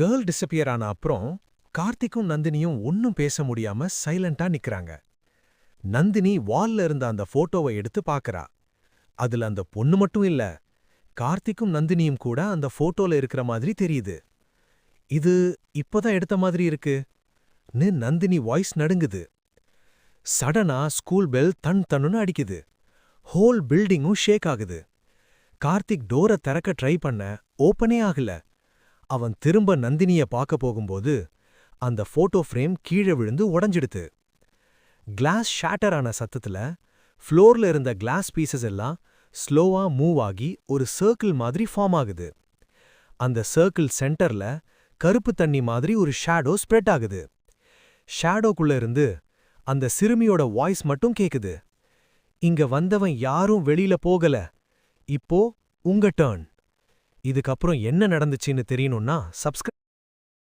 Girl disappear ஆன அப்புறம் கார்த்திக்கும் நந்தினியும் ஒன்னும் பேச முடியாம சைலண்டா நிக்கறாங்க. நந்தினி வால்ல இருந்த அந்த போட்டோவை எடுத்து பாக்கறா. அதுல அந்த பொண்ணு மட்டும் இல்ல, கார்த்திக்கும் நந்தினியும் கூட அந்த போட்டோல இருக்கிற மாதிரி தெரியுது. இது இப்பதான் எடுத்த மாதிரி இருக்குன்னு நந்தினி வாய்ஸ் நடுங்குது. சடனா ஸ்கூல் பெல் தன் தன்னுன்னு அடிக்குது. ஹோல் பில்டிங்கும் ஷேக் ஆகுது. கார்த்திக் டோரை திறக்க ட்ரை பண்ண ஓப்பனே ஆகல. அவன் திரும்ப நந்தினிய பார்க்க போகும்போது அந்த போட்டோ ஃப்ரேம் கீழே விழுந்து உடைஞ்சிடுது. கிளாஸ் ஷேட்டர் ஆன சத்தத்துல ஃப்ளோர்ல இருந்த கிளாஸ் பீசஸ் எல்லாம் ஸ்லோவா மூவ் ஆகி ஒரு சர்க்கிள் மாதிரி ஃபார்ம் ஆகுது. அந்த சர்க்கிள் சென்டர்ல கருப்பு தண்ணி மாதிரி ஒரு ஷேடோ ஸ்ப்ரெட் ஆகுது. ஷேடோக்குள்ள இருந்து அந்த சிறுமியோட வாய்ஸ் மட்டும் கேக்குது. இங்க வந்தவன் யாரும் வெளியில போகல. இப்போ உங்க டர்ன். இதுக்கப்புறம் என்ன நடந்துச்சுன்னு தெரியணும்னா சப்ஸ்கிரைப்